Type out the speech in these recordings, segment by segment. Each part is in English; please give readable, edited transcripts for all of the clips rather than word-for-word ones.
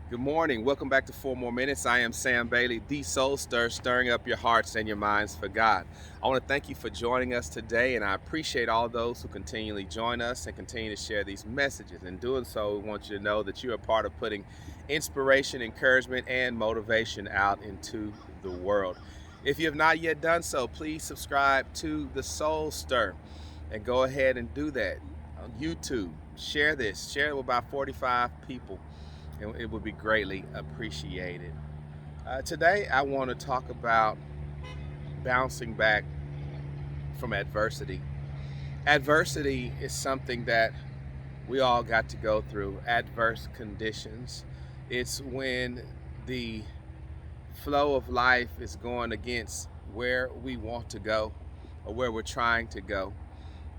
Good morning. Welcome back to 4 More Minutes. I am Sam Bailey, the Soul Stir, stirring up your hearts and your minds for God. I want to thank you for joining us today, and I appreciate all those who continually join us and continue to share these messages. In doing so, we want you to know that you're a part of putting inspiration, encouragement, and motivation out into the world. If you have not yet done so, please subscribe to the Soul Stir and go ahead and do that on YouTube. Share it with about 45 people and it would be greatly appreciated. Today, I want to talk about bouncing back from adversity. Adversity is something that we all got to go through, adverse conditions. It's when the flow of life is going against where we want to go or where we're trying to go.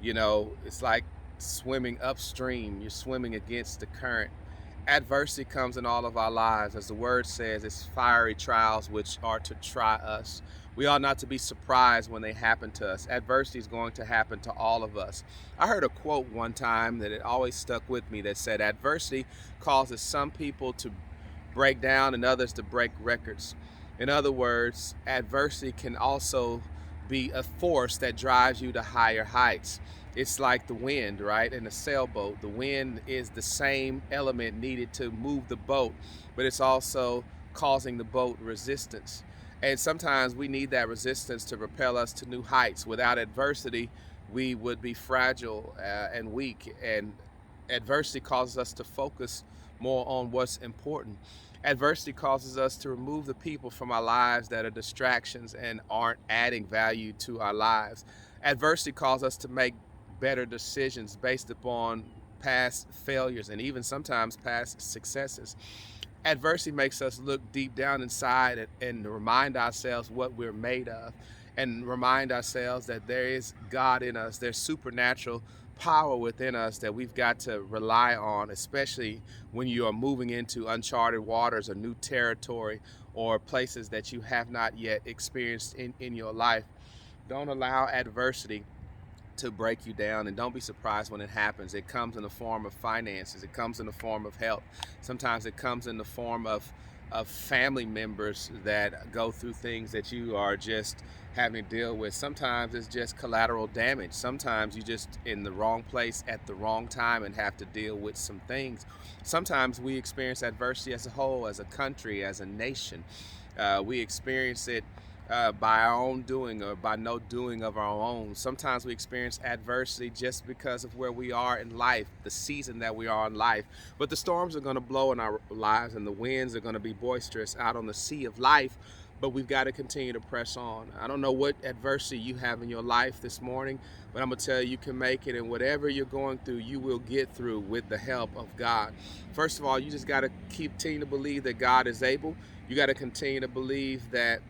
It's like swimming upstream, you're swimming against the current. Adversity comes in all of our lives. As the word says, it's fiery trials which are to try us. We ought not to be surprised when they happen to us. Adversity is going to happen to all of us. I heard a quote one time that it always stuck with me that said, adversity causes some people to break down and others to break records. In other words, adversity can also be a force that drives you to higher heights. It's like the wind, right? In a sailboat, the wind is the same element needed to move the boat, but it's also causing the boat resistance. And sometimes we need that resistance to propel us to new heights. Without adversity, we would be fragile and weak, and adversity causes us to focus more on what's important. Adversity causes us to remove the people from our lives that are distractions and aren't adding value to our lives. Adversity causes us to make better decisions based upon past failures and even sometimes past successes. Adversity makes us look deep down inside and remind ourselves what we're made of and remind ourselves that there is God in us. There's supernatural power within us that we've got to rely on, especially when you are moving into uncharted waters or new territory or places that you have not yet experienced in your life. Don't allow adversity to break you down, and don't be surprised when it happens. It comes in the form of finances, it comes in the form of health, sometimes it comes in the form of family members that go through things that you are just having to deal with. Sometimes it's just collateral damage. Sometimes you just in the wrong place at the wrong time and have to deal with some things. Sometimes we experience adversity as a whole, as a country, as a nation. We experience it by our own doing or by no doing of our own. Sometimes we experience adversity just because of where we are in life, the season that we are in life. But the storms are going to blow in our lives and the winds are going to be boisterous out on the sea of life. But we've got to continue to press on. I don't know what adversity you have in your life this morning, but I'm going to tell you, you can make it. And whatever you're going through, you will get through with the help of God. First of all, you just got to continue to believe that God is able. You got to continue to believe that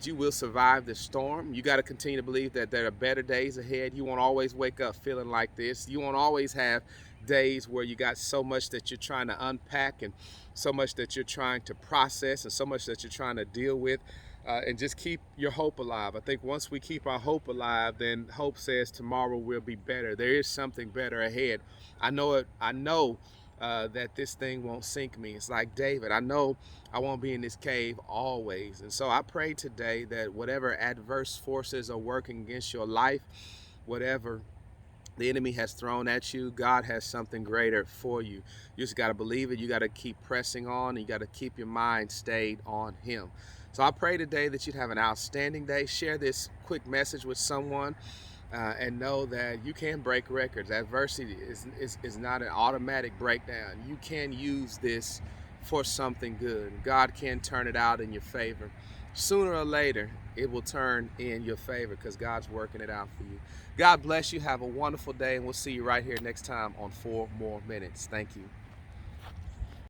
you will survive this storm. You got to continue to believe that there are better days ahead. You won't always wake up feeling like this. You won't always have days where you got so much that you're trying to unpack and so much that you're trying to process and so much that you're trying to deal with. And just keep your hope alive. I think once we keep our hope alive, then hope says tomorrow will be better. There is something better ahead. I know it. I know that this thing won't sink me. It's like David. I know I won't be in this cave always. And so I pray today that whatever adverse forces are working against your life, whatever the enemy has thrown at you, God has something greater for you. You just got to believe it. You got to keep pressing on. And you got to keep your mind stayed on Him. So I pray today that you'd have an outstanding day. Share this quick message with someone. And know that you can break records. Adversity is not an automatic breakdown. You can use this for something good. God can turn it out in your favor. Sooner or later, it will turn in your favor because God's working it out for you. God bless you. Have a wonderful day, and we'll see you right here next time on 4 More Minutes. Thank you.